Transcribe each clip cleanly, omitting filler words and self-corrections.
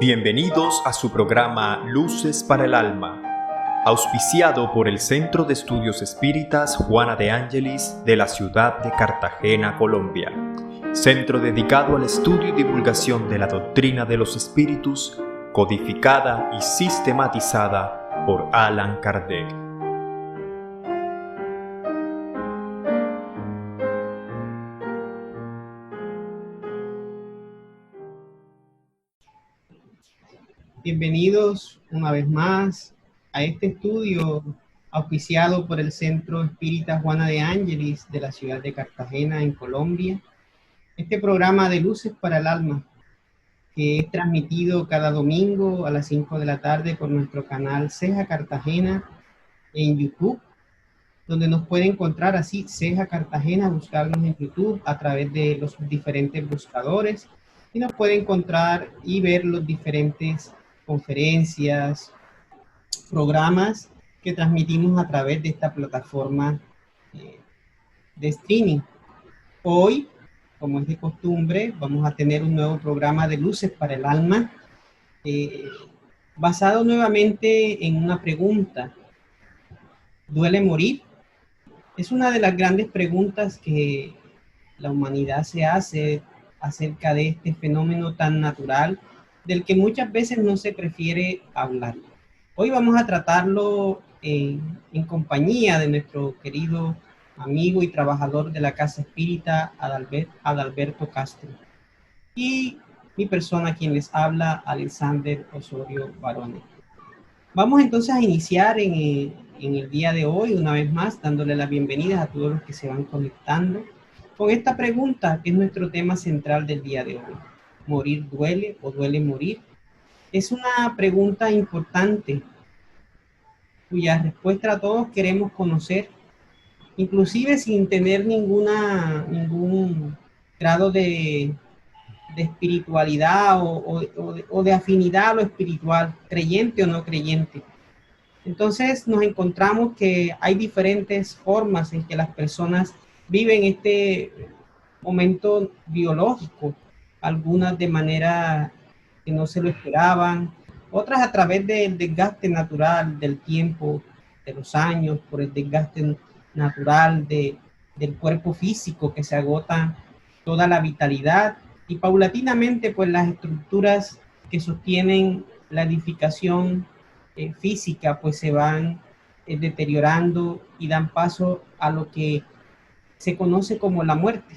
Bienvenidos a su programa Luces para el Alma, auspiciado por el Centro de Estudios Espíritas Juana de Ángelis de la ciudad de Cartagena, Colombia. Centro dedicado al estudio y divulgación de la doctrina de los espíritus, codificada y sistematizada por Allan Kardec. Bienvenidos una vez más a este estudio auspiciado por el Centro Espírita Juana de Ángelis de la ciudad de Cartagena, en Colombia. Este programa de Luces para el Alma, que es transmitido cada domingo a las 5 de la tarde por nuestro canal Ceja Cartagena en YouTube, donde nos puede encontrar así, Ceja Cartagena, buscarnos en YouTube a través de los diferentes buscadores, y nos puede encontrar y ver los diferentes conferencias, programas que transmitimos a través de esta plataforma de streaming. Hoy, como es de costumbre, vamos a tener un nuevo programa de Luces para el Alma, basado nuevamente en una pregunta: ¿duele morir? Es una de las grandes preguntas que la humanidad se hace acerca de este fenómeno tan natural del que muchas veces no se prefiere hablar. Hoy vamos a tratarlo en compañía de nuestro querido amigo y trabajador de la Casa Espírita, Adalberto Castro, y mi persona, quien les habla, Alexander Osorio Barone. Vamos entonces a iniciar en el día de hoy, una vez más, dándole las bienvenidas a todos los que se van conectando con esta pregunta, que es nuestro tema central del día de hoy. ¿Morir duele o duele morir? Es una pregunta importante, cuya respuesta todos queremos conocer, inclusive sin tener ningún grado de espiritualidad o de afinidad a lo espiritual, creyente o no creyente. Entonces nos encontramos que hay diferentes formas en que las personas viven este momento biológico, algunas de manera que no se lo esperaban, otras a través del desgaste natural del tiempo, de los años, por el desgaste natural del cuerpo físico, que se agota toda la vitalidad, y paulatinamente pues las estructuras que sostienen la edificación física pues se van deteriorando y dan paso a lo que se conoce como la muerte,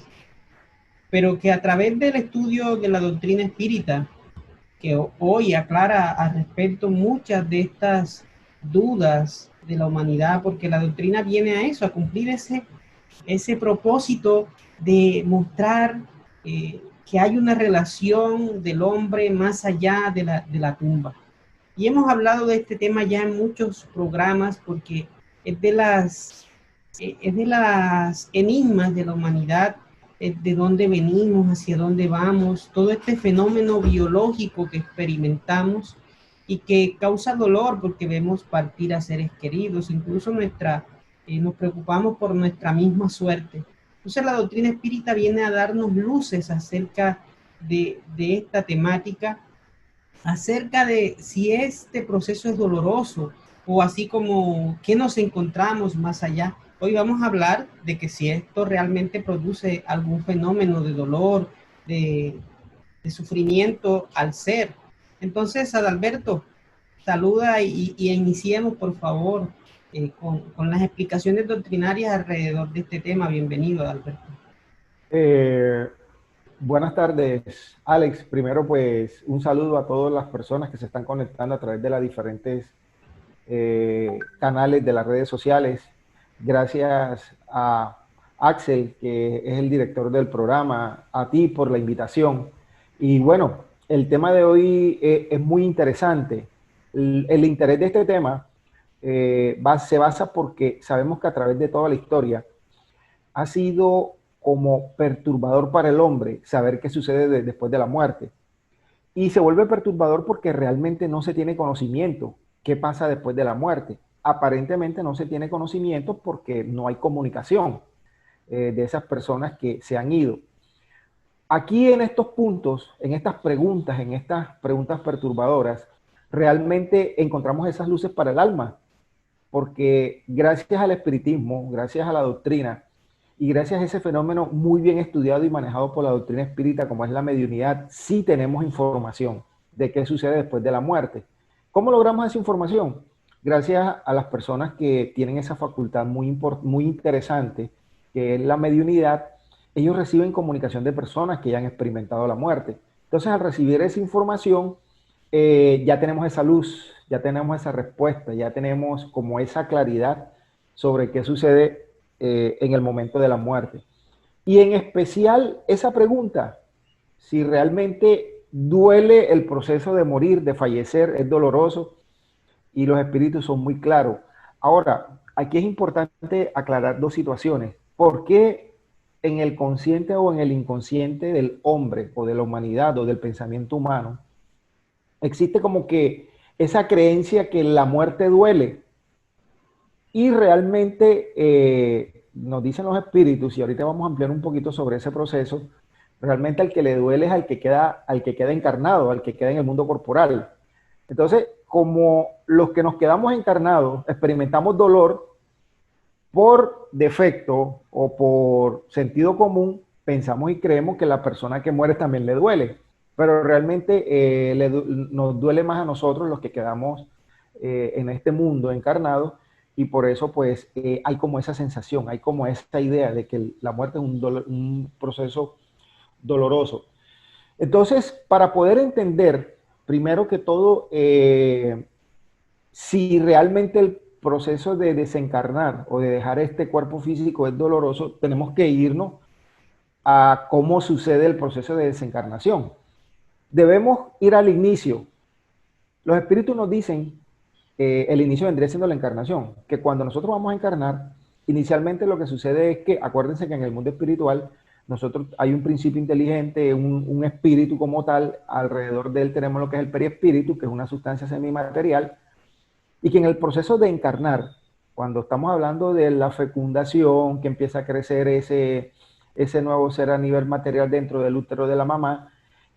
pero que a través del estudio de la doctrina espírita, que hoy aclara al respecto muchas de estas dudas de la humanidad, porque la doctrina viene a eso, a cumplir ese propósito de mostrar que hay una relación del hombre más allá de la tumba. Y hemos hablado de este tema ya en muchos programas, porque es de las enigmas de la humanidad, de dónde venimos, hacia dónde vamos, todo este fenómeno biológico que experimentamos y que causa dolor porque vemos partir a seres queridos, incluso nos preocupamos por nuestra misma suerte. Entonces la doctrina espírita viene a darnos luces acerca de esta temática, acerca de si este proceso es doloroso o así como qué nos encontramos más allá. Hoy vamos a hablar de que si esto realmente produce algún fenómeno de dolor, de sufrimiento al ser. Entonces, Adalberto, saluda y iniciemos, por favor, con las explicaciones doctrinarias alrededor de este tema. Bienvenido, Adalberto. Buenas tardes, Alex. Primero, pues, un saludo a todas las personas que se están conectando a través de las diferentes canales de las redes sociales. Gracias a Axel, que es el director del programa, a ti por la invitación. Y bueno, el tema de hoy es muy interesante. El interés de este tema se basa porque sabemos que a través de toda la historia ha sido como perturbador para el hombre saber qué sucede después de la muerte. Y se vuelve perturbador porque realmente no se tiene conocimiento qué pasa después de la muerte. Aparentemente no se tiene conocimiento porque no hay comunicación de esas personas que se han ido. Aquí en estos puntos, en estas preguntas perturbadoras, realmente encontramos esas luces para el alma, porque gracias al espiritismo, gracias a la doctrina y gracias a ese fenómeno muy bien estudiado y manejado por la doctrina espírita como es la mediunidad, sí tenemos información de qué sucede después de la muerte. ¿Cómo logramos esa información? Gracias a las personas que tienen esa facultad muy interesante, que es la mediunidad. Ellos reciben comunicación de personas que ya han experimentado la muerte. Entonces, al recibir esa información, ya tenemos esa luz, ya tenemos esa respuesta, ya tenemos como esa claridad sobre qué sucede en el momento de la muerte. Y en especial esa pregunta, si realmente duele el proceso de morir, de fallecer, es doloroso, y los espíritus son muy claros. Ahora, aquí es importante aclarar dos situaciones. ¿Por qué en el consciente o en el inconsciente del hombre o de la humanidad o del pensamiento humano existe como que esa creencia que la muerte duele? Y realmente nos dicen los espíritus, y ahorita vamos a ampliar un poquito sobre ese proceso, realmente al que le duele es al que queda encarnado, al que queda en el mundo corporal. Entonces, como los que nos quedamos encarnados experimentamos dolor, por defecto o por sentido común, pensamos y creemos que la persona que muere también le duele, pero realmente nos duele más a nosotros los que quedamos en este mundo encarnados, y por eso pues hay como esa sensación, hay como esa idea de que la muerte es un proceso doloroso. Entonces, para poder entender, primero que todo, si realmente el proceso de desencarnar o de dejar este cuerpo físico es doloroso, tenemos que irnos a cómo sucede el proceso de desencarnación. Debemos ir al inicio. Los espíritus nos dicen, el inicio vendría siendo la encarnación, que cuando nosotros vamos a encarnar, inicialmente lo que sucede es que, acuérdense que en el mundo espiritual, nosotros hay un principio inteligente, un espíritu como tal, alrededor de él tenemos lo que es el periespíritu, que es una sustancia semimaterial, y que en el proceso de encarnar, cuando estamos hablando de la fecundación, que empieza a crecer ese nuevo ser a nivel material dentro del útero de la mamá,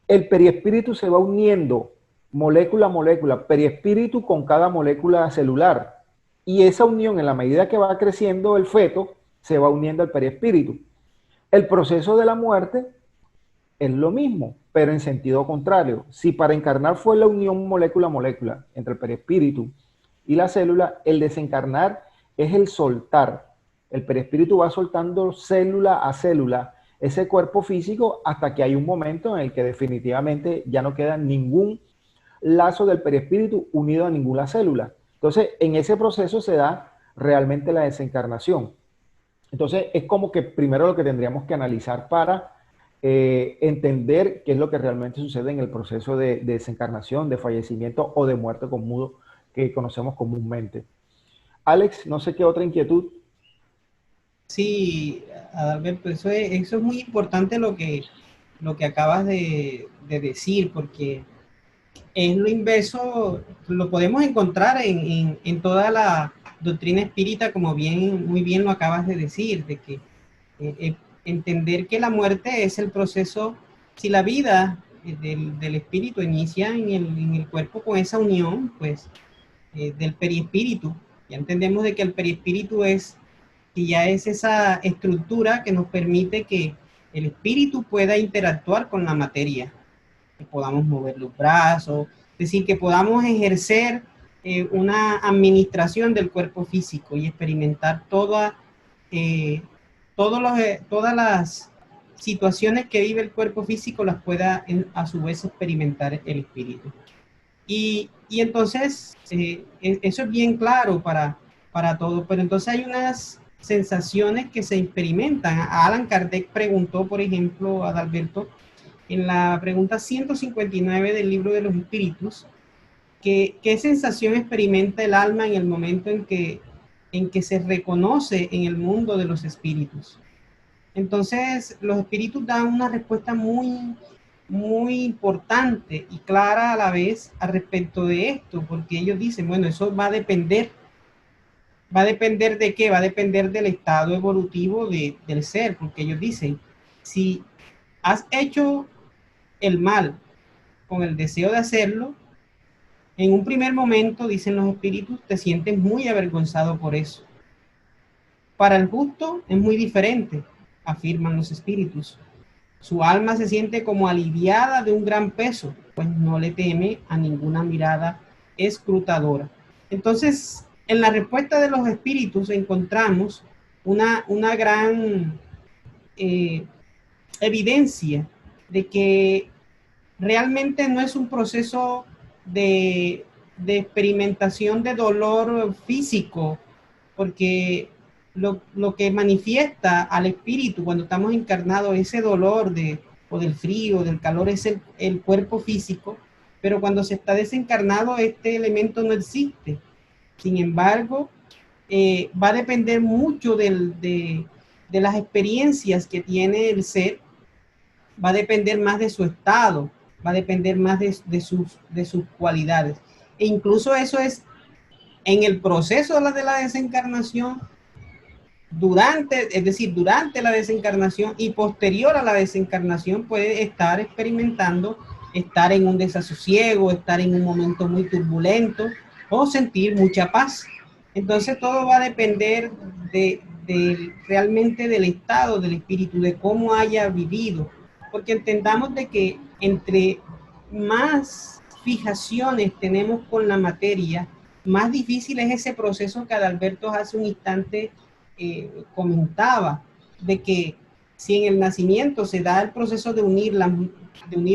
el periespíritu se va uniendo molécula a molécula, periespíritu con cada molécula celular. Y esa unión, en la medida que va creciendo el feto, se va uniendo al periespíritu. El proceso de la muerte es lo mismo, pero en sentido contrario. Si para encarnar fue la unión molécula a molécula entre el periespíritu y la célula, el desencarnar es el soltar. El perispíritu va soltando célula a célula ese cuerpo físico hasta que hay un momento en el que definitivamente ya no queda ningún lazo del perispíritu unido a ninguna célula. Entonces, en ese proceso se da realmente la desencarnación. Entonces, es como que primero lo que tendríamos que analizar para entender qué es lo que realmente sucede en el proceso de desencarnación, de fallecimiento o de muerte con mudo que conocemos comúnmente. Alex, no sé qué otra inquietud. Sí, Adalberto, eso es muy importante lo que acabas de decir, porque es lo inverso, lo podemos encontrar en toda la doctrina espírita, como muy bien lo acabas de decir, de que entender que la muerte es el proceso, si la vida del espíritu inicia en el cuerpo con esa unión, pues, del perispíritu. Ya entendemos de que el perispíritu ya es esa estructura que nos permite que el espíritu pueda interactuar con la materia, que podamos mover los brazos, es decir, que podamos ejercer una administración del cuerpo físico y experimentar todas las situaciones que vive el cuerpo físico, las pueda a su vez experimentar el espíritu. Y entonces, eso es bien claro para todos, pero entonces hay unas sensaciones que se experimentan. Alan Kardec preguntó, por ejemplo, a Adalberto, en la pregunta 159 del Libro de los Espíritus, ¿qué sensación experimenta el alma en el momento en que se reconoce en el mundo de los espíritus? Entonces, los espíritus dan una respuesta muy, muy importante y clara a la vez al respecto de esto, porque ellos dicen, bueno, eso va a depender de qué, va a depender del estado evolutivo del ser, porque ellos dicen, si has hecho el mal con el deseo de hacerlo, en un primer momento, dicen los espíritus, te sientes muy avergonzado por eso. Para el justo es muy diferente, afirman los espíritus. Su alma se siente como aliviada de un gran peso, pues no le teme a ninguna mirada escrutadora. Entonces, en la respuesta de los espíritus encontramos una gran evidencia de que realmente no es un proceso de experimentación de dolor físico, porque lo que manifiesta al espíritu cuando estamos encarnados, ese dolor o del frío, del calor, es el cuerpo físico, pero cuando se está desencarnado, este elemento no existe. Sin embargo, va a depender mucho de las experiencias que tiene el ser, va a depender más de su estado, va a depender más de sus cualidades. E incluso eso es en el proceso de la desencarnación, es decir, durante la desencarnación y posterior a la desencarnación puede estar experimentando, estar en un desasosiego, estar en un momento muy turbulento o sentir mucha paz. Entonces todo va a depender realmente del estado del espíritu, de cómo haya vivido, porque entendamos de que entre más fijaciones tenemos con la materia, más difícil es ese proceso que Adalberto hace un instante comentaba, de que si en el nacimiento se da el proceso de unir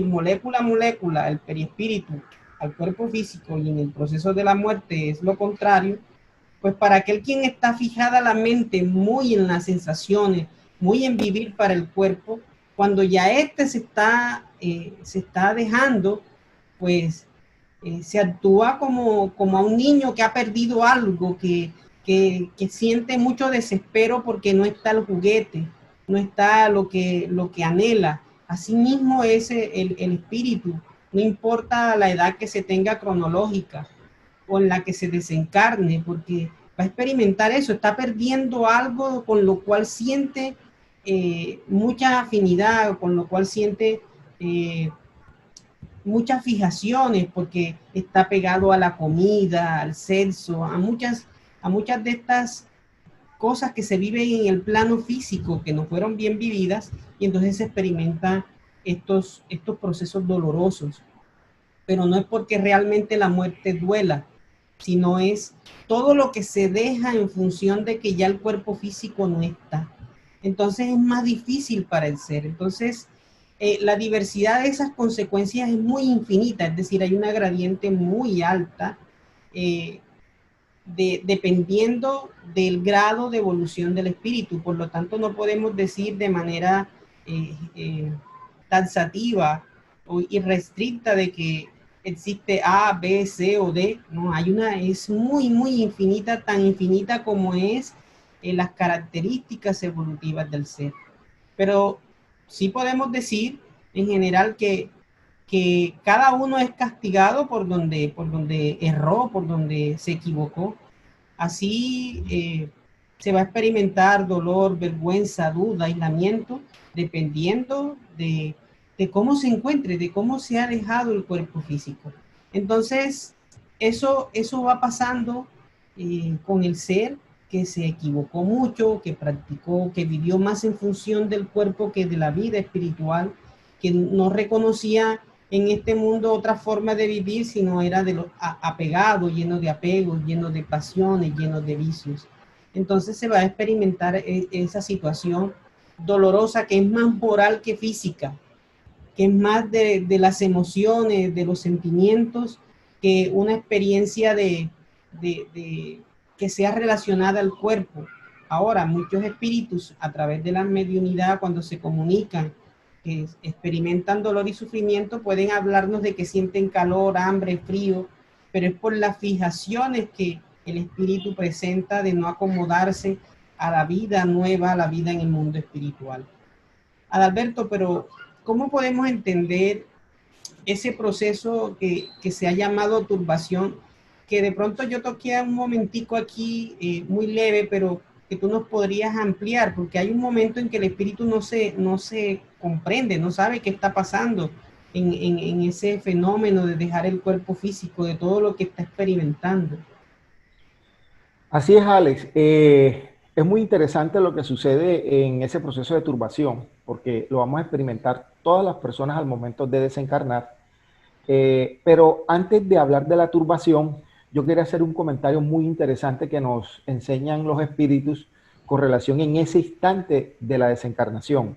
molécula a molécula, el perispíritu al cuerpo físico, y en el proceso de la muerte es lo contrario, pues para aquel quien está fijada la mente muy en las sensaciones, muy en vivir para el cuerpo, cuando ya se está dejando, pues se actúa como a un niño que ha perdido algo, que siente mucho desespero porque no está el juguete, no está lo que anhela. Asimismo es el espíritu, no importa la edad que se tenga cronológica o en la que se desencarne, porque va a experimentar eso, está perdiendo algo con lo cual siente mucha afinidad, con lo cual siente muchas fijaciones, porque está pegado a la comida, al sexo, a muchas de estas cosas que se viven en el plano físico que no fueron bien vividas, y entonces se experimentan estos procesos dolorosos. Pero no es porque realmente la muerte duela, sino es todo lo que se deja en función de que ya el cuerpo físico no está. Entonces es más difícil para el ser. Entonces la diversidad de esas consecuencias es muy infinita, es decir, hay una gradiente muy alta dependiendo del grado de evolución del espíritu. Por lo tanto, no podemos decir de manera taxativa o irrestricta de que existe A, B, C o D. No, es muy, muy infinita, tan infinita como es las características evolutivas del ser. Pero sí podemos decir en general que cada uno es castigado por donde erró, por donde se equivocó. Así se va a experimentar dolor, vergüenza, duda, aislamiento, dependiendo de cómo se encuentre, de cómo se ha dejado el cuerpo físico. Entonces, eso va pasando con el ser que se equivocó mucho, que practicó, que vivió más en función del cuerpo que de la vida espiritual, que no reconocía en este mundo otra forma de vivir, sino era apegado, lleno de apegos, lleno de pasiones, lleno de vicios. Entonces se va a experimentar esa situación dolorosa que es más moral que física, que es más de las emociones, de los sentimientos, que una experiencia que sea relacionada al cuerpo. Ahora, muchos espíritus a través de la mediunidad, cuando se comunican, que experimentan dolor y sufrimiento, pueden hablarnos de que sienten calor, hambre, frío, pero es por las fijaciones que el espíritu presenta de no acomodarse a la vida nueva, a la vida en el mundo espiritual. Adalberto, pero ¿cómo podemos entender ese proceso que se ha llamado turbación? Que de pronto yo toqué un momentico aquí muy leve, pero que tú nos podrías ampliar, porque hay un momento en que el espíritu no se comprende, no sabe qué está pasando en ese fenómeno de dejar el cuerpo físico, de todo lo que está experimentando. Así es, Alex. Es muy interesante lo que sucede en ese proceso de turbación, porque lo vamos a experimentar todas las personas al momento de desencarnar. Pero antes de hablar de la turbación, yo quería hacer un comentario muy interesante que nos enseñan los espíritus con relación en ese instante de la desencarnación.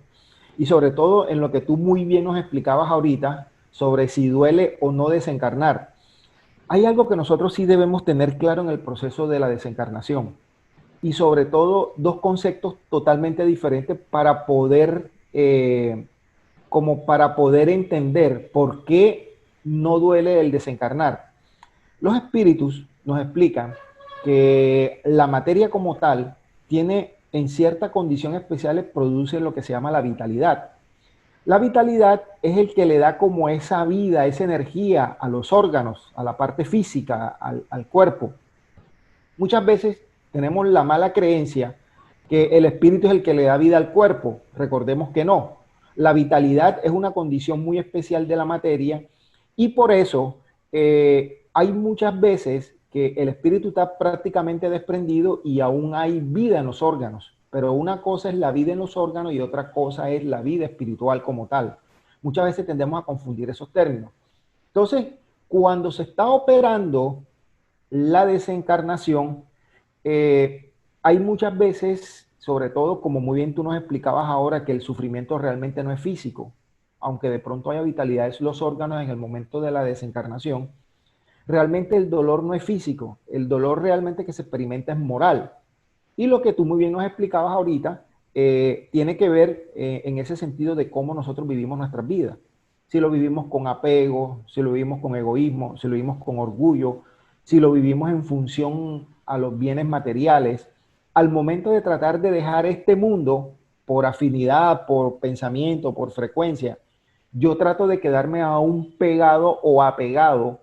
Y sobre todo en lo que tú muy bien nos explicabas ahorita sobre si duele o no desencarnar. Hay algo que nosotros sí debemos tener claro en el proceso de la desencarnación. Y sobre todo dos conceptos totalmente diferentes para poder, como para poder entender por qué no duele el desencarnar. Los espíritus nos explican que la materia como tal tiene en cierta condición especiales produce lo que se llama la vitalidad. La vitalidad es el que le da como esa vida, esa energía a los órganos, a la parte física, al cuerpo. Muchas veces tenemos la mala creencia que el espíritu es el que le da vida al cuerpo. Recordemos que no. La vitalidad es una condición muy especial de la materia y por eso hay muchas veces que el espíritu está prácticamente desprendido y aún hay vida en los órganos. Pero una cosa es la vida en los órganos y otra cosa es la vida espiritual como tal. Muchas veces tendemos a confundir esos términos. Entonces, cuando se está operando la desencarnación, hay muchas veces, sobre todo, como muy bien tú nos explicabas ahora, que el sufrimiento realmente no es físico, aunque de pronto haya vitalidad en los órganos en el momento de la desencarnación, realmente el dolor no es físico, el dolor realmente que se experimenta es moral. Y lo que tú muy bien nos explicabas ahorita, tiene que ver en ese sentido de cómo nosotros vivimos nuestras vidas. Si lo vivimos con apego, si lo vivimos con egoísmo, si lo vivimos con orgullo, si lo vivimos en función a los bienes materiales. Al momento de tratar de dejar este mundo por afinidad, por pensamiento, por frecuencia, yo trato de quedarme aún pegado o apegado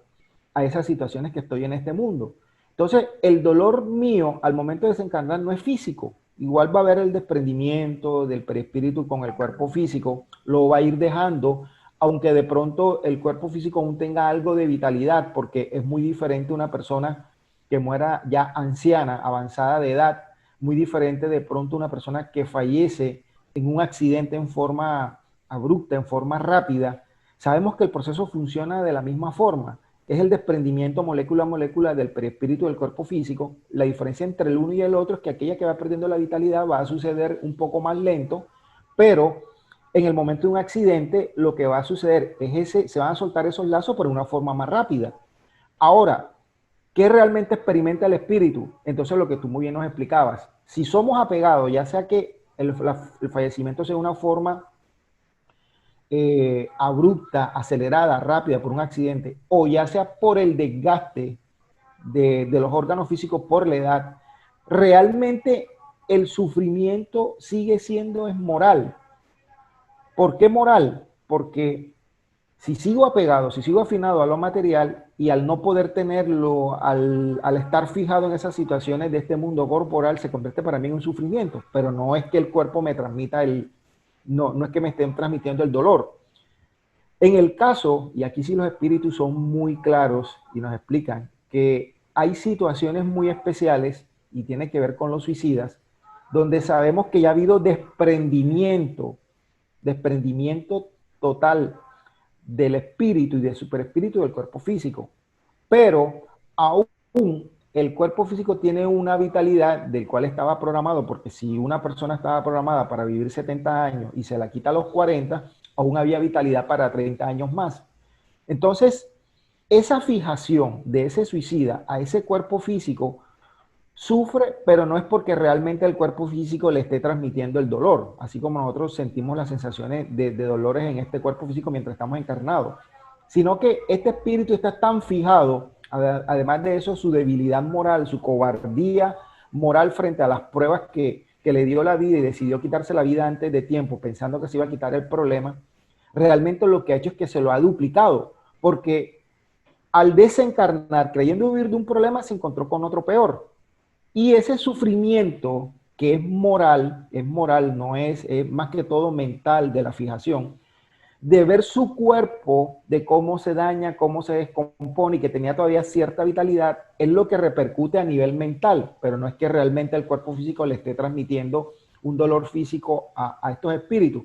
a esas situaciones que estoy en este mundo. Entonces, el dolor mío al momento de desencarnar no es físico. Igual va a haber el desprendimiento del perispíritu con el cuerpo físico, lo va a ir dejando, aunque de pronto el cuerpo físico aún tenga algo de vitalidad, porque es muy diferente una persona que muera ya anciana, avanzada de edad, muy diferente de pronto una persona que fallece en un accidente en forma abrupta, en forma rápida. Sabemos que el proceso funciona de la misma forma. Es el desprendimiento molécula a molécula del perispíritu del cuerpo físico. La diferencia entre el uno y el otro es que aquella que va perdiendo la vitalidad va a suceder un poco más lento, pero en el momento de un accidente lo que va a suceder es se van a soltar esos lazos por una forma más rápida. Ahora, ¿qué realmente experimenta el espíritu? Entonces lo que tú muy bien nos explicabas, si somos apegados, ya sea que el fallecimiento sea una forma abrupta, acelerada, rápida por un accidente, o ya sea por el desgaste de los órganos físicos por la edad, realmente el sufrimiento sigue siendo moral. ¿Por qué moral? Porque si sigo apegado, si sigo afinado a lo material y al no poder tenerlo, al estar fijado en esas situaciones de este mundo corporal, se convierte para mí en un sufrimiento, pero no es que el cuerpo me transmita no es que me estén transmitiendo el dolor. En el caso, y aquí sí los espíritus son muy claros y nos explican que hay situaciones muy especiales y tiene que ver con los suicidas, donde sabemos que ya ha habido desprendimiento total del espíritu y del superespíritu del cuerpo físico. Pero aún el cuerpo físico tiene una vitalidad del cual estaba programado, porque si una persona estaba programada para vivir 70 años y se la quita a los 40, aún había vitalidad para 30 años más. Entonces, esa fijación de ese suicida a ese cuerpo físico sufre, pero no es porque realmente el cuerpo físico le esté transmitiendo el dolor, así como nosotros sentimos las sensaciones de dolores en este cuerpo físico mientras estamos encarnados, sino que este espíritu está tan fijado, además de eso, su debilidad moral, su cobardía moral frente a las pruebas que le dio la vida y decidió quitarse la vida antes de tiempo, pensando que se iba a quitar el problema, realmente lo que ha hecho es que se lo ha duplicado, porque al desencarnar, creyendo vivir de un problema, se encontró con otro peor. Y ese sufrimiento que es moral, no es más que todo mental de la fijación, de ver su cuerpo, de cómo se daña, cómo se descompone y que tenía todavía cierta vitalidad, es lo que repercute a nivel mental, pero no es que realmente el cuerpo físico le esté transmitiendo un dolor físico a estos espíritus.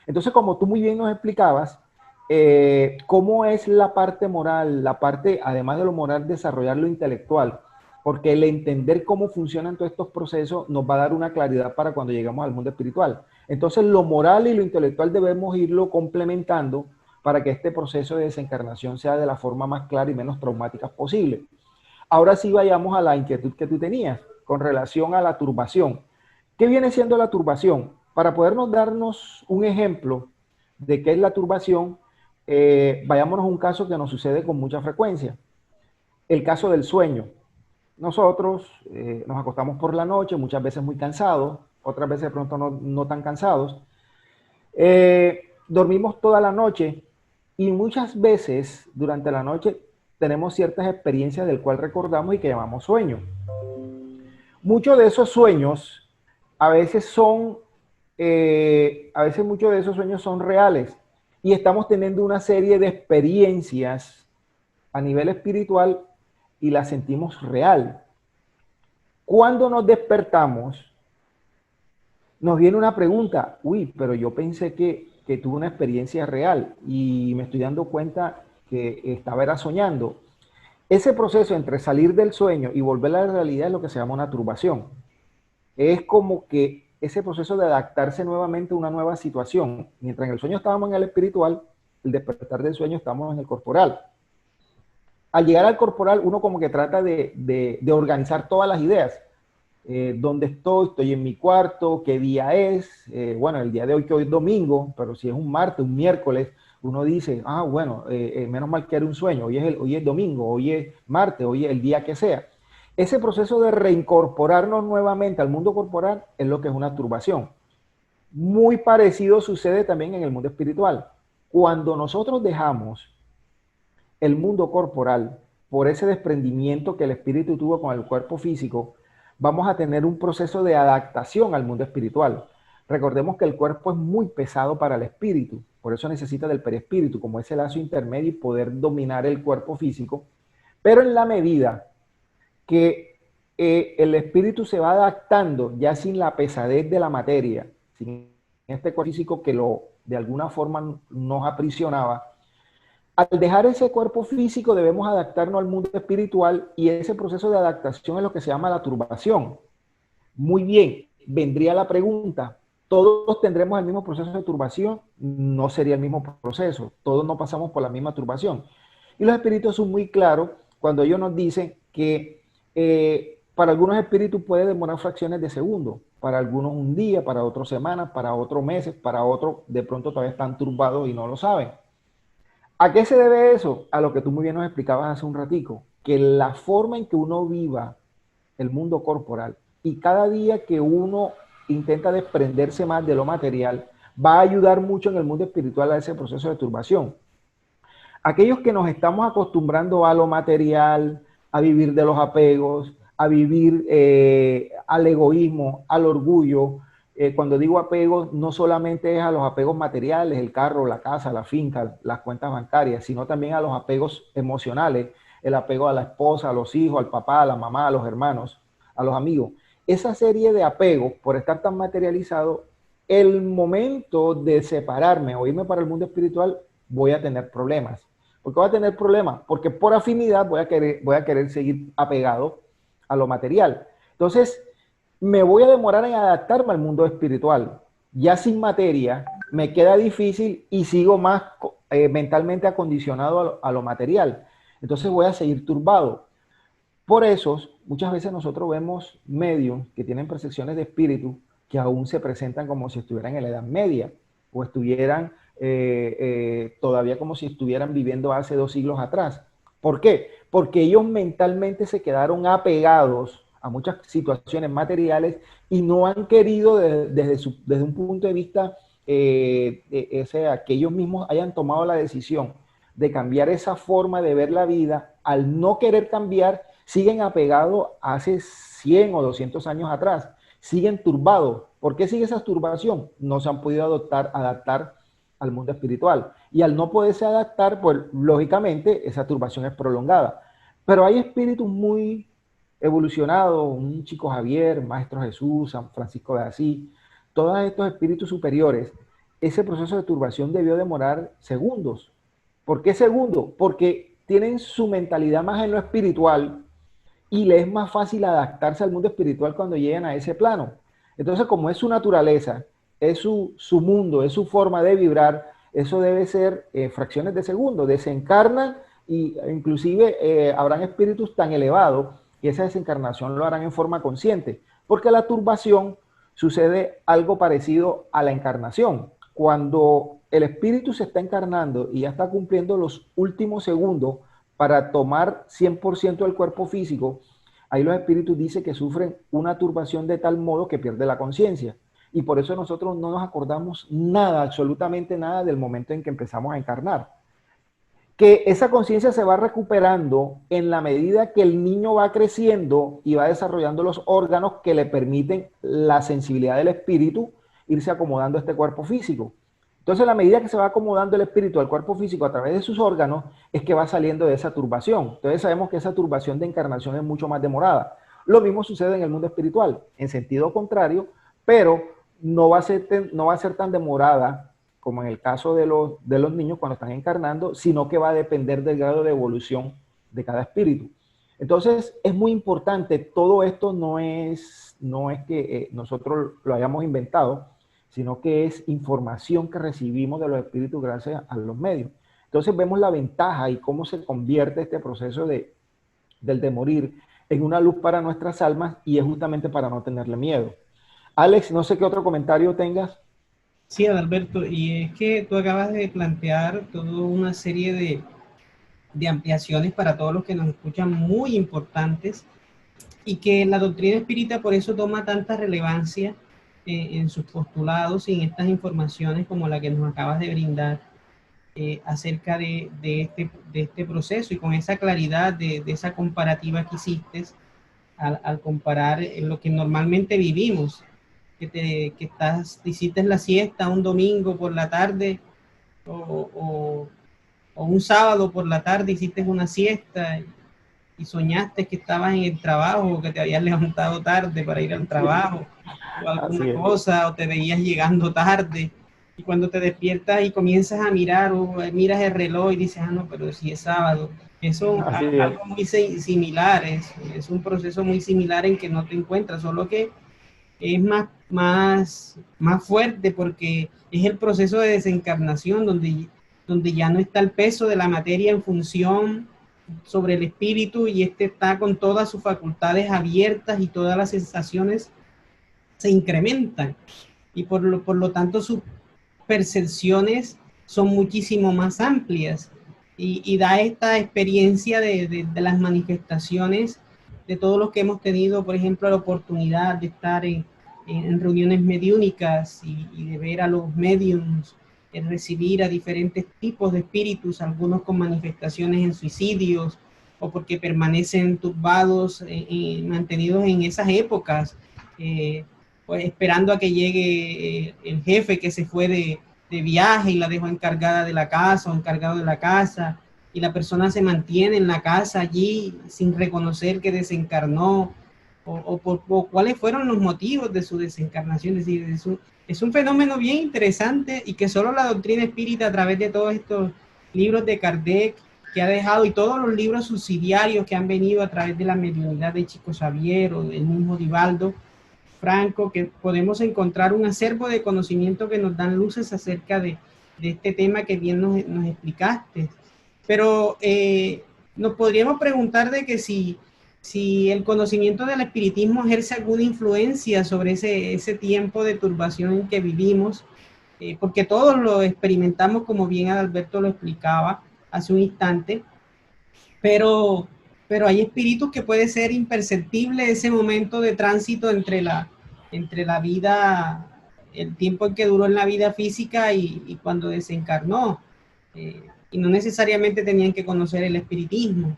Entonces, como tú muy bien nos explicabas, cómo es la parte moral, la parte, además de lo moral, desarrollar lo intelectual, porque el entender cómo funcionan todos estos procesos nos va a dar una claridad para cuando llegamos al mundo espiritual. Entonces, lo moral y lo intelectual debemos irlo complementando para que este proceso de desencarnación sea de la forma más clara y menos traumática posible. Ahora sí vayamos a la inquietud que tú tenías con relación a la turbación. ¿Qué viene siendo la turbación? Para podernos darnos un ejemplo de qué es la turbación, vayámonos a un caso que nos sucede con mucha frecuencia. El caso del sueño. Nosotros nos acostamos por la noche, muchas veces muy cansados, otras veces de pronto no tan cansados. Dormimos toda la noche y muchas veces durante la noche tenemos ciertas experiencias del cual recordamos y que llamamos sueño. Muchos de esos sueños a veces muchos de esos sueños son reales y estamos teniendo una serie de experiencias a nivel espiritual y las sentimos real. Cuando nos despertamos, nos viene una pregunta, uy, pero yo pensé que tuve una experiencia real y me estoy dando cuenta que era soñando. Ese proceso entre salir del sueño y volver a la realidad es lo que se llama una turbación. Es como que ese proceso de adaptarse nuevamente a una nueva situación. Mientras en el sueño estábamos en el espiritual, el despertar del sueño estamos en el corporal. Al llegar al corporal, uno como que trata de organizar todas las ideas. ¿Dónde estoy? ¿Estoy en mi cuarto? ¿Qué día es? Bueno, el día de hoy que hoy es domingo, pero si es un martes, un miércoles, uno dice, bueno, menos mal que era un sueño, hoy es domingo, hoy es martes, hoy es el día que sea. Ese proceso de reincorporarnos nuevamente al mundo corporal es lo que es una turbación. Muy parecido sucede también en el mundo espiritual. Cuando nosotros dejamos el mundo corporal por ese desprendimiento que el espíritu tuvo con el cuerpo físico, vamos a tener un proceso de adaptación al mundo espiritual. Recordemos que el cuerpo es muy pesado para el espíritu, por eso necesita del perispíritu como ese lazo intermedio y poder dominar el cuerpo físico, pero en la medida que el espíritu se va adaptando ya sin la pesadez de la materia, sin este cuerpo físico que de alguna forma nos aprisionaba, al dejar ese cuerpo físico debemos adaptarnos al mundo espiritual y ese proceso de adaptación es lo que se llama la turbación. Muy bien, vendría la pregunta, ¿todos tendremos el mismo proceso de turbación? No sería el mismo proceso, todos no pasamos por la misma turbación. Y los espíritus son muy claros cuando ellos nos dicen que para algunos espíritus puede demorar fracciones de segundo, para algunos un día, para otros semanas, para otros meses, para otros de pronto todavía están turbados y no lo saben. ¿A qué se debe eso? A lo que tú muy bien nos explicabas hace un ratico, que la forma en que uno viva el mundo corporal y cada día que uno intenta desprenderse más de lo material, va a ayudar mucho en el mundo espiritual a ese proceso de turbación. Aquellos que nos estamos acostumbrando a lo material, a vivir de los apegos, a vivir al egoísmo, al orgullo. Cuando digo apego, no solamente es a los apegos materiales, el carro, la casa, la finca, las cuentas bancarias, sino también a los apegos emocionales, el apego a la esposa, a los hijos, al papá, a la mamá, a los hermanos, a los amigos. Esa serie de apegos, por estar tan materializado, el momento de separarme o irme para el mundo espiritual, voy a tener problemas. ¿Por qué voy a tener problemas? Porque por afinidad voy a querer seguir apegado a lo material. Entonces, me voy a demorar en adaptarme al mundo espiritual. Ya sin materia, me queda difícil y sigo más mentalmente acondicionado a lo material. Entonces voy a seguir turbado. Por eso, muchas veces nosotros vemos medios que tienen percepciones de espíritu que aún se presentan como si estuvieran en la Edad Media o estuvieran todavía como si estuvieran viviendo hace 2 siglos atrás. ¿Por qué? Porque ellos mentalmente se quedaron apegados a muchas situaciones materiales y no han querido desde un punto de vista que ellos mismos hayan tomado la decisión de cambiar esa forma de ver la vida. Al no querer cambiar, siguen apegados a hace 100 o 200 años atrás. siguen turbados. ¿Por qué sigue esa turbación? No se han podido adaptar al mundo espiritual. Y al no poderse adaptar, pues lógicamente esa turbación es prolongada. Pero hay espíritus muy evolucionados, un Chico Javier, Maestro Jesús, San Francisco de Asís, todos estos espíritus superiores, ese proceso de turbación debió demorar segundos. ¿Por qué segundos? Porque tienen su mentalidad más en lo espiritual y les es más fácil adaptarse al mundo espiritual cuando llegan a ese plano. Entonces, como es su naturaleza, es su mundo, es su forma de vibrar, eso debe ser fracciones de segundo, desencarnan y inclusive habrán espíritus tan elevados que esa desencarnación lo harán en forma consciente, porque la turbación sucede algo parecido a la encarnación. Cuando el espíritu se está encarnando y ya está cumpliendo los últimos segundos para tomar 100% del cuerpo físico, ahí los espíritus dicen que sufren una turbación de tal modo que pierde la conciencia. Y por eso nosotros no nos acordamos nada, absolutamente nada del momento en que empezamos a encarnar. Que esa conciencia se va recuperando en la medida que el niño va creciendo y va desarrollando los órganos que le permiten la sensibilidad del espíritu irse acomodando a este cuerpo físico. Entonces, a la medida que se va acomodando el espíritu al cuerpo físico a través de sus órganos, es que va saliendo de esa turbación. Entonces, sabemos que esa turbación de encarnación es mucho más demorada. Lo mismo sucede en el mundo espiritual, en sentido contrario, pero no va a ser tan demorada como en el caso de los niños cuando están encarnando, sino que va a depender del grado de evolución de cada espíritu. Entonces, es muy importante, todo esto no es que nosotros lo hayamos inventado, sino que es información que recibimos de los espíritus gracias a los medios. Entonces vemos la ventaja y cómo se convierte este proceso del de morir en una luz para nuestras almas, y es justamente para no tenerle miedo. Alex, no sé qué otro comentario tengas. Sí, Adalberto, y es que tú acabas de plantear toda una serie de ampliaciones para todos los que nos escuchan muy importantes, y que la doctrina espírita por eso toma tanta relevancia en sus postulados y en estas informaciones como la que nos acabas de brindar acerca de este proceso, y con esa claridad de esa comparativa que hiciste al comparar lo que normalmente vivimos, hiciste la siesta un domingo por la tarde o un sábado por la tarde hiciste una siesta y soñaste que estabas en el trabajo, que te habías levantado tarde para ir al trabajo o alguna cosa, o te veías llegando tarde, y cuando te despiertas y comienzas a mirar o miras el reloj y dices, no, pero si es sábado. Eso es algo muy similar, es un proceso muy similar en que no te encuentras, solo que es más fuerte porque es el proceso de desencarnación donde ya no está el peso de la materia en función sobre el espíritu, y este está con todas sus facultades abiertas y todas las sensaciones se incrementan, y por lo tanto sus percepciones son muchísimo más amplias, y da esta experiencia de las manifestaciones de todos los que hemos tenido, por ejemplo, la oportunidad de estar en reuniones mediúnicas y de ver a los mediums, recibir a diferentes tipos de espíritus, algunos con manifestaciones en suicidios o porque permanecen turbados, mantenidos en esas épocas, pues esperando a que llegue el jefe que se fue de viaje y la dejó encargada de la casa o encargado de la casa, y la persona se mantiene en la casa allí sin reconocer que desencarnó, o cuáles fueron los motivos de su desencarnación. Es decir, es un fenómeno bien interesante, y que solo la doctrina espírita, a través de todos estos libros de Kardec que ha dejado, y todos los libros subsidiarios que han venido a través de la mediunidad de Chico Xavier o del mismo Divaldo Franco, que podemos encontrar un acervo de conocimiento que nos dan luces acerca de este tema que bien nos explicaste. Pero nos podríamos preguntar de que si el conocimiento del espiritismo ejerce alguna influencia sobre ese tiempo de turbación en que vivimos, porque todos lo experimentamos, como bien Adalberto lo explicaba hace un instante, pero hay espíritus que puede ser imperceptible ese momento de tránsito entre la vida, el tiempo en que duró en la vida física y cuando desencarnó, y no necesariamente tenían que conocer el espiritismo.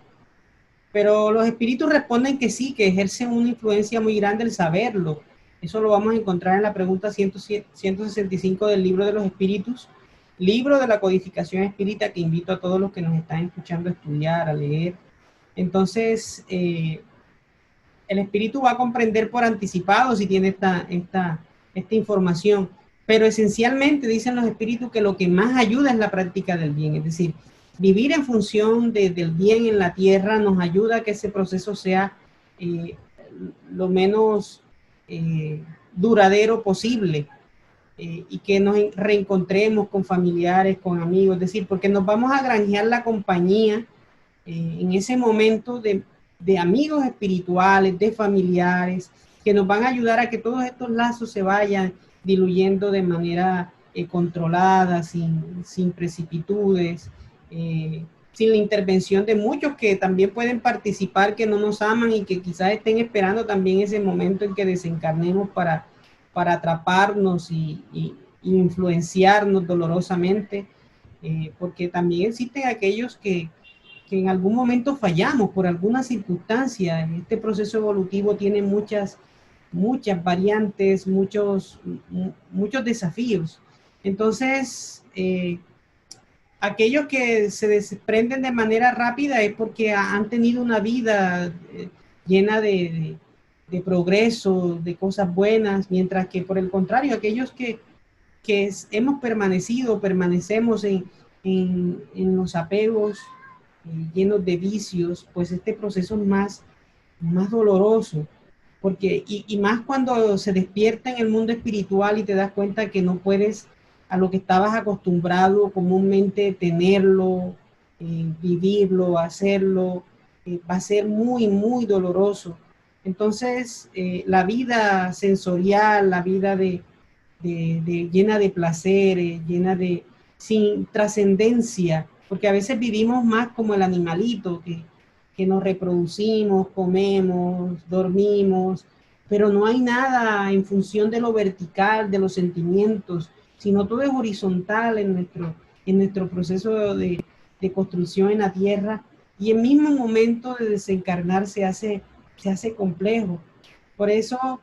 Pero los espíritus responden que sí, que ejercen una influencia muy grande el saberlo, Eso lo vamos a encontrar en la pregunta 165 del Libro de los Espíritus, libro de la codificación espírita, que invito a todos los que nos están escuchando a estudiar, a leer. Entonces, el espíritu va a comprender por anticipado si tiene esta información, pero esencialmente dicen los espíritus que lo que más ayuda es la práctica del bien, es decir, vivir en función del bien en la tierra nos ayuda a que ese proceso sea lo menos duradero posible, y que nos reencontremos con familiares, con amigos, es decir, porque nos vamos a granjear la compañía en ese momento de amigos espirituales, de familiares, que nos van a ayudar a que todos estos lazos se vayan diluyendo de manera controlada, sin precipitudes, sin la intervención de muchos que también pueden participar, que no nos aman y que quizás estén esperando también ese momento en que desencarnemos para atraparnos y influenciarnos dolorosamente, porque también existen aquellos que en algún momento fallamos por alguna circunstancia. Este proceso evolutivo tiene muchas variantes, muchos desafíos. Entonces, aquellos que se desprenden de manera rápida es porque han tenido una vida llena de progreso, de cosas buenas, mientras que por el contrario, aquellos que hemos permanecemos en los apegos llenos de vicios, pues este proceso es más doloroso, porque y más cuando se despierta en el mundo espiritual y te das cuenta que no puedes a lo que estabas acostumbrado comúnmente tenerlo, vivirlo, hacerlo, va a ser muy doloroso. Entonces, la vida sensorial, la vida llena de placeres, sin trascendencia, porque a veces vivimos más como el animalito, que nos reproducimos, comemos, dormimos, pero no hay nada en función de lo vertical, de los sentimientos, sino todo es horizontal en nuestro proceso de construcción en la tierra, y el mismo momento de desencarnar se hace complejo. Por eso,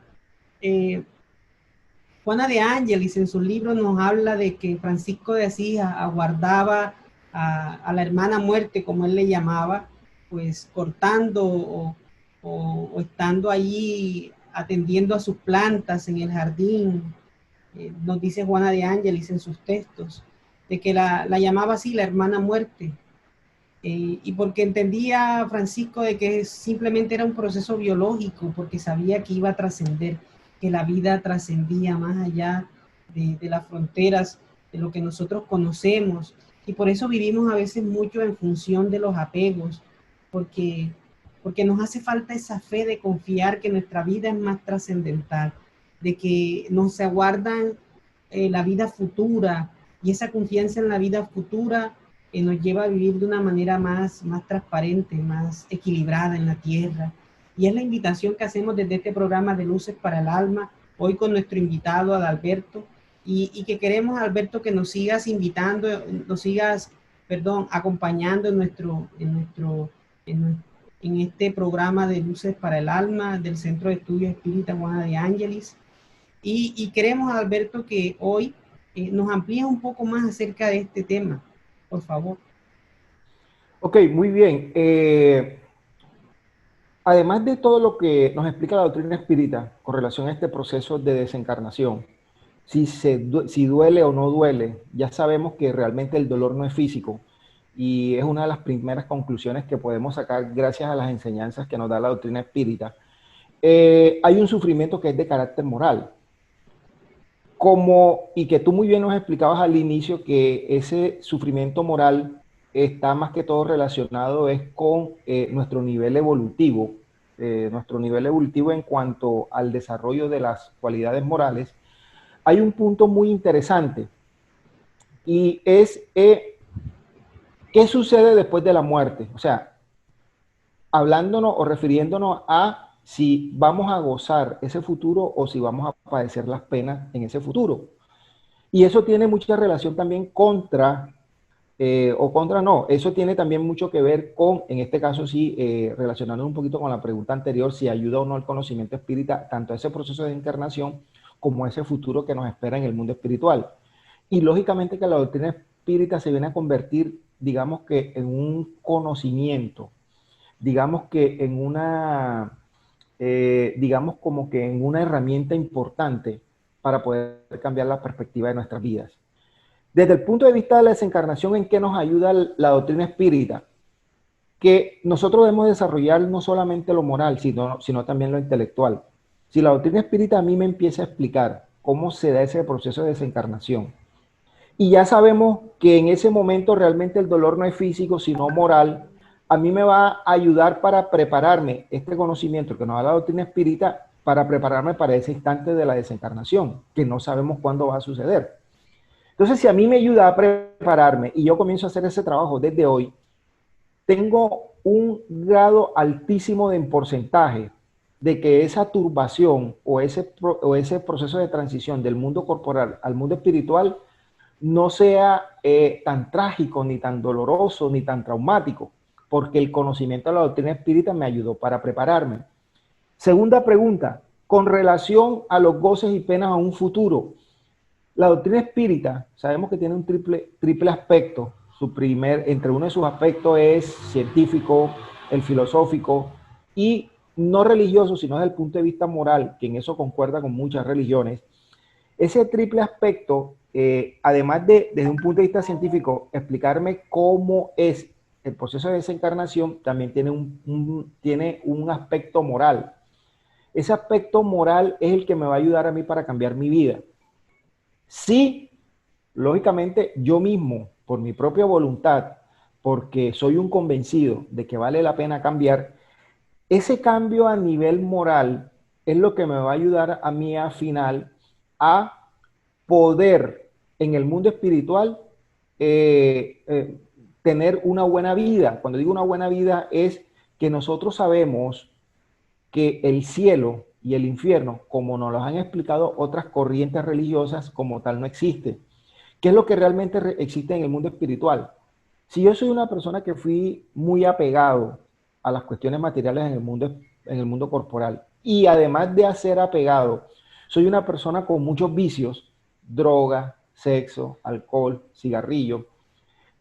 Juana de Ángelis en su libro nos habla de que Francisco de Asís aguardaba a la hermana muerte, como él le llamaba, pues cortando o estando allí atendiendo a sus plantas en el jardín. Nos dice Juana de Ángelis en sus textos, de que la llamaba así la hermana muerte, y porque entendía Francisco de que simplemente era un proceso biológico, porque sabía que iba a trascender, que la vida trascendía más allá de las fronteras de lo que nosotros conocemos, y por eso vivimos a veces mucho en función de los apegos, porque nos hace falta esa fe de confiar que nuestra vida es más trascendental, de que nos aguardan la vida futura, y esa confianza en la vida futura nos lleva a vivir de una manera más transparente, más equilibrada en la tierra. Y es la invitación que hacemos desde este programa de Luces para el Alma, hoy con nuestro invitado Adalberto, y que queremos, Alberto, que nos sigas invitando, acompañando en este programa de Luces para el Alma del Centro de Estudios Espírita Juana de Ángelis. Y queremos, Alberto, que hoy nos amplíes un poco más acerca de este tema, por favor. Ok, muy bien. Además de todo lo que nos explica la doctrina espírita con relación a este proceso de desencarnación, si duele o no duele, ya sabemos que realmente el dolor no es físico, y es una de las primeras conclusiones que podemos sacar gracias a las enseñanzas que nos da la doctrina espírita. Hay un sufrimiento que es de carácter moral, y que tú muy bien nos explicabas al inicio, que ese sufrimiento moral está más que todo relacionado con nuestro nivel evolutivo en cuanto al desarrollo de las cualidades morales. Hay un punto muy interesante, y es ¿qué sucede después de la muerte? O sea, hablándonos o refiriéndonos a si vamos a gozar ese futuro o si vamos a padecer las penas en ese futuro. Y eso tiene mucha relación también contra o contra, no. Eso tiene también mucho que ver con, en este caso sí, relacionando un poquito con la pregunta anterior, si ayuda o no el conocimiento espírita, tanto a ese proceso de encarnación como a ese futuro que nos espera en el mundo espiritual. Y lógicamente que la doctrina espírita se viene a convertir, digamos que en un conocimiento, digamos que en una, digamos como que en una herramienta importante para poder cambiar la perspectiva de nuestras vidas. Desde el punto de vista de la desencarnación, ¿en qué nos ayuda la doctrina espírita? Que nosotros debemos desarrollar no solamente lo moral, sino también lo intelectual. Si la doctrina espírita a mí me empieza a explicar cómo se da ese proceso de desencarnación, y ya sabemos que en ese momento realmente el dolor no es físico, sino moral, a mí me va a ayudar para prepararme este conocimiento que nos da la doctrina espírita, para prepararme para ese instante de la desencarnación, que no sabemos cuándo va a suceder. Entonces, si a mí me ayuda a prepararme y yo comienzo a hacer ese trabajo desde hoy, tengo un grado altísimo de porcentaje de que esa turbación o ese proceso de transición del mundo corporal al mundo espiritual no sea tan trágico, ni tan doloroso, ni tan traumático, porque el conocimiento de la doctrina espírita me ayudó para prepararme. Segunda pregunta, con relación a los goces y penas a un futuro. La doctrina espírita, sabemos que tiene un triple aspecto. Entre uno de sus aspectos es científico, el filosófico y no religioso, sino desde el punto de vista moral, que en eso concuerda con muchas religiones. Ese triple aspecto, además de, desde un punto de vista científico, explicarme cómo es el proceso de desencarnación, también tiene un aspecto moral. Ese aspecto moral es el que me va a ayudar a mí para cambiar mi vida. Sí, lógicamente yo mismo, por mi propia voluntad, porque soy un convencido de que vale la pena cambiar, ese cambio a nivel moral es lo que me va a ayudar a mí al final a poder en el mundo espiritual tener una buena vida. Cuando digo una buena vida es que nosotros sabemos que el cielo y el infierno, como nos los han explicado otras corrientes religiosas, como tal no existe. ¿Qué es lo que realmente existe en el mundo espiritual? Si yo soy una persona que fui muy apegado a las cuestiones materiales en el mundo corporal, y además de ser apegado, soy una persona con muchos vicios, droga, sexo, alcohol, cigarrillo,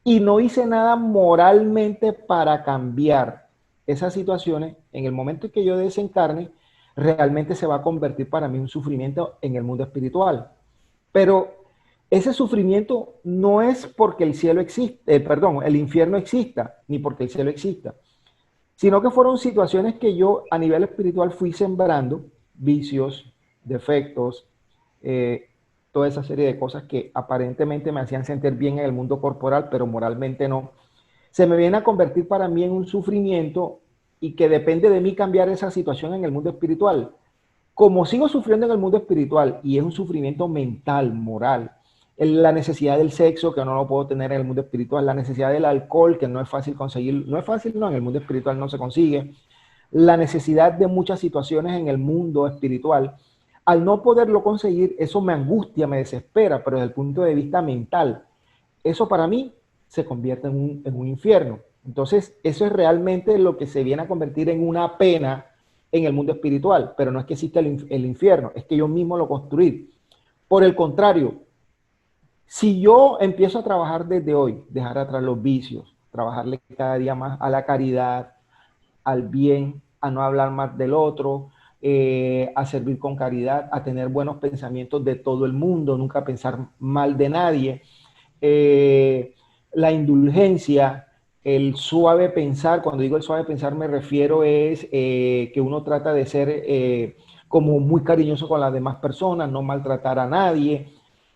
y no hice nada moralmente para cambiar esas situaciones, en el momento en que yo desencarne, realmente se va a convertir para mí en un sufrimiento en el mundo espiritual. Pero ese sufrimiento no es porque el cielo existe, el infierno exista, ni porque el cielo exista, sino que fueron situaciones que yo a nivel espiritual fui sembrando, vicios, defectos, toda esa serie de cosas que aparentemente me hacían sentir bien en el mundo corporal, pero moralmente no. Se me viene a convertir para mí en un sufrimiento y que depende de mí cambiar esa situación en el mundo espiritual. Como sigo sufriendo en el mundo espiritual y es un sufrimiento mental, moral, la necesidad del sexo que no lo puedo tener en el mundo espiritual, la necesidad del alcohol que no es fácil conseguir, no es fácil, no, en el mundo espiritual no se consigue, la necesidad de muchas situaciones en el mundo espiritual, al no poderlo conseguir, eso me angustia, me desespera, pero desde el punto de vista mental, eso para mí se convierte en un infierno. Entonces, eso es realmente lo que se viene a convertir en una pena en el mundo espiritual, pero no es que exista el infierno, es que yo mismo lo construí. Por el contrario, si yo empiezo a trabajar desde hoy, dejar atrás los vicios, trabajarle cada día más a la caridad, al bien, a no hablar más del otro, a servir con caridad, a tener buenos pensamientos de todo el mundo, nunca pensar mal de nadie, la indulgencia, el suave pensar. Cuando digo el suave pensar me refiero es que uno trata de ser como muy cariñoso con las demás personas, no maltratar a nadie.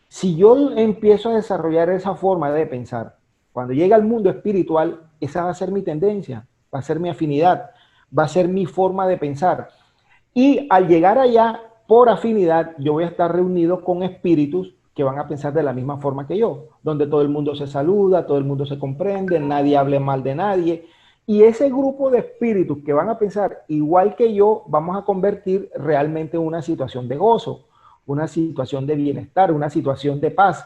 Si yo empiezo a desarrollar esa forma de pensar, cuando llegue al mundo espiritual, esa va a ser mi tendencia, va a ser mi afinidad, va a ser mi forma de pensar. Y al llegar allá, por afinidad, yo voy a estar reunido con espíritus que van a pensar de la misma forma que yo, donde todo el mundo se saluda, todo el mundo se comprende, nadie hable mal de nadie. Y ese grupo de espíritus que van a pensar igual que yo, vamos a convertir realmente en una situación de gozo, una situación de bienestar, una situación de paz.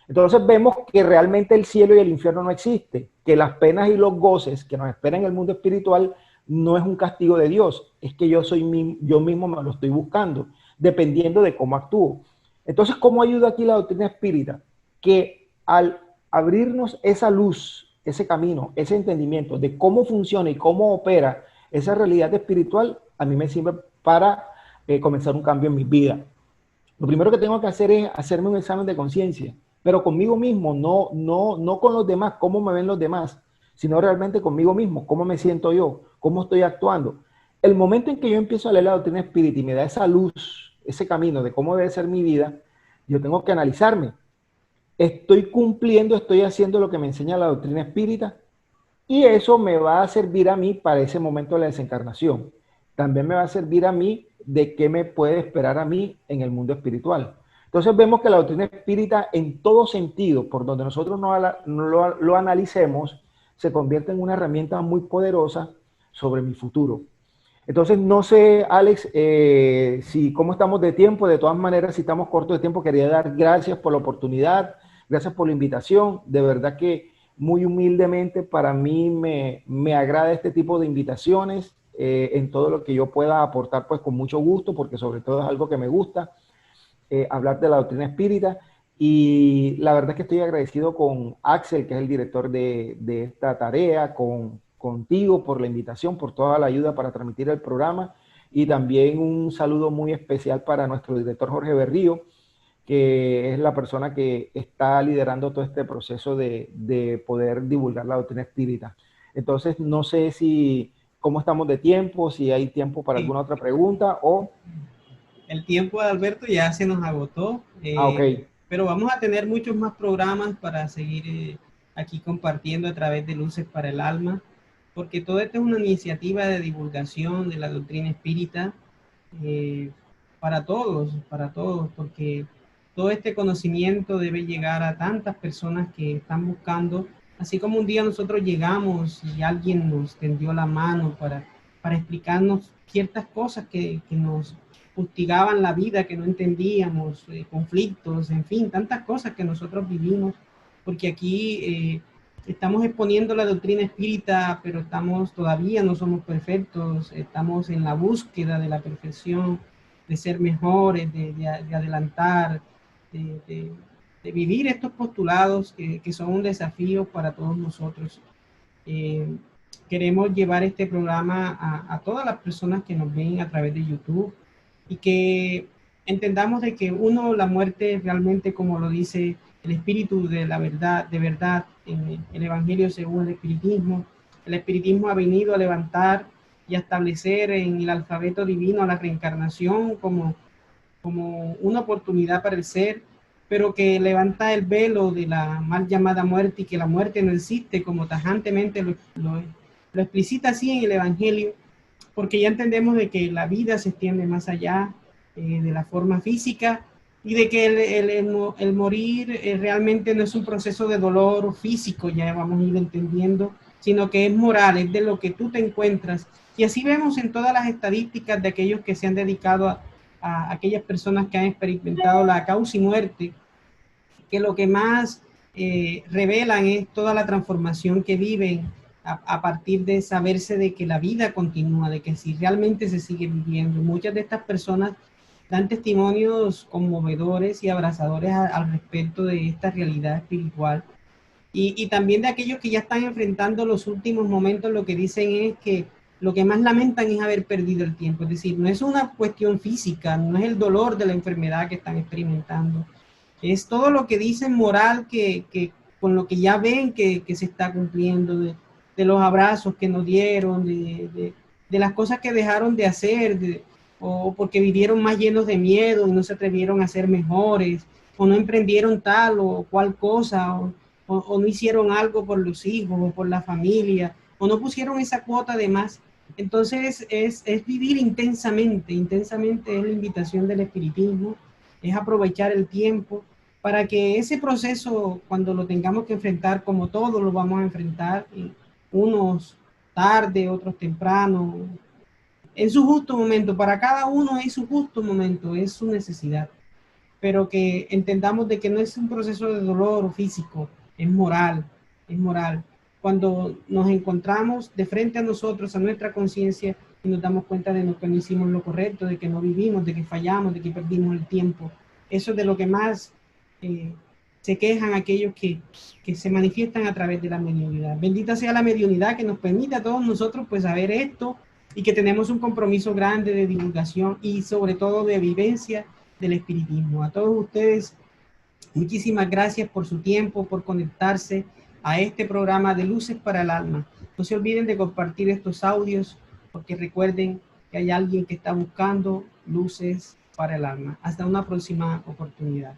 Entonces vemos que realmente el cielo y el infierno no existen, que las penas y los goces que nos esperan en el mundo espiritual no es un castigo de Dios, es que yo mismo me lo estoy buscando, dependiendo de cómo actúo. Entonces, ¿cómo ayuda aquí la doctrina espírita? Que al abrirnos esa luz, ese camino, ese entendimiento de cómo funciona y cómo opera esa realidad espiritual, a mí me sirve para comenzar un cambio en mi vida. Lo primero que tengo que hacer es hacerme un examen de conciencia, pero conmigo mismo, no con los demás, cómo me ven los demás, sino realmente conmigo mismo, cómo me siento yo, cómo estoy actuando. El momento en que yo empiezo a leer la doctrina espírita y me da esa luz, ese camino de cómo debe ser mi vida, yo tengo que analizarme. ¿Estoy cumpliendo, estoy haciendo lo que me enseña la doctrina espírita? Y eso me va a servir a mí para ese momento de la desencarnación. También me va a servir a mí de qué me puede esperar a mí en el mundo espiritual. Entonces vemos que la doctrina espírita en todo sentido, por donde nosotros lo analicemos, se convierte en una herramienta muy poderosa sobre mi futuro. Entonces, no sé, Alex, si cómo estamos de tiempo. De todas maneras, si estamos cortos de tiempo, quería dar gracias por la oportunidad, gracias por la invitación. De verdad que muy humildemente para mí me agrada este tipo de invitaciones en todo lo que yo pueda aportar, pues con mucho gusto, porque sobre todo es algo que me gusta, hablar de la doctrina espírita. Y la verdad es que estoy agradecido con Axel, que es el director de esta tarea, contigo por la invitación, por toda la ayuda para transmitir el programa. Y también un saludo muy especial para nuestro director Jorge Berrío, que es la persona que está liderando todo este proceso de poder divulgar la doctrina espírita. Entonces, no sé si cómo estamos de tiempo, si hay tiempo para Sí. alguna otra pregunta o... El tiempo de Alberto ya se nos agotó, ok. pero vamos a tener muchos más programas para seguir aquí compartiendo a través de Luces para el Alma, porque todo esto es una iniciativa de divulgación de la doctrina espírita eh, para todos, porque todo este conocimiento debe llegar a tantas personas que están buscando, así como un día nosotros llegamos y alguien nos tendió la mano para explicarnos ciertas cosas que nos fustigaban la vida, que no entendíamos, conflictos, en fin, tantas cosas que nosotros vivimos, porque aquí estamos exponiendo la doctrina espírita, pero todavía no somos perfectos, estamos en la búsqueda de la perfección, de ser mejores, de adelantar, de, de vivir estos postulados que son un desafío para todos nosotros. Eh, Queremos llevar este programa a todas las personas que nos ven a través de YouTube y que entendamos de que uno, la muerte realmente, como lo dice el espíritu de verdad en el Evangelio según el espiritismo ha venido a levantar y a establecer en el alfabeto divino a la reencarnación como una oportunidad para el ser, pero que levanta el velo de la mal llamada muerte y que la muerte no existe, como tajantemente lo explicita así en el Evangelio, porque ya entendemos de que la vida se extiende más allá de la forma física y de que el morir realmente no es un proceso de dolor físico, ya vamos a ir entendiendo, sino que es moral, es de lo que tú te encuentras. Y así vemos en todas las estadísticas de aquellos que se han dedicado a aquellas personas que han experimentado la causa y muerte, que lo que más revelan es toda la transformación que viven a partir de saberse de que la vida continúa, de que si realmente se sigue viviendo. Muchas de estas personas dan testimonios conmovedores y abrazadores al respecto de esta realidad espiritual. Y también de aquellos que ya están enfrentando los últimos momentos, lo que dicen es que lo que más lamentan es haber perdido el tiempo. Es decir, no es una cuestión física, no es el dolor de la enfermedad que están experimentando, es todo lo que dicen moral que con lo que ya ven que se está cumpliendo, de los abrazos que nos dieron, de las cosas que dejaron de hacer, o porque vivieron más llenos de miedo y no se atrevieron a ser mejores, o no emprendieron tal o cual cosa, o no hicieron algo por los hijos o por la familia, o no pusieron esa cuota de más. Entonces es vivir intensamente, intensamente es la invitación del espiritismo, es aprovechar el tiempo para que ese proceso, cuando lo tengamos que enfrentar, como todos lo vamos a enfrentar, unos tarde, otros temprano, en su justo momento, para cada uno es su justo momento, es su necesidad. pero que entendamos de que no es un proceso de dolor físico, es moral, es moral. Cuando nos encontramos de frente a nosotros, a nuestra conciencia, y nos damos cuenta de que no hicimos lo correcto, de que no vivimos, de que fallamos, de que perdimos el tiempo. Eso es de lo que más se quejan aquellos que se manifiestan a través de la mediunidad. Bendita sea la mediunidad que nos permite a todos nosotros pues saber esto y que tenemos un compromiso grande de divulgación y sobre todo de vivencia del espiritismo. A todos ustedes, muchísimas gracias por su tiempo, por conectarse a este programa de Luces para el Alma. No se olviden de compartir estos audios, porque recuerden que hay alguien que está buscando luces para el alma. Hasta una próxima oportunidad.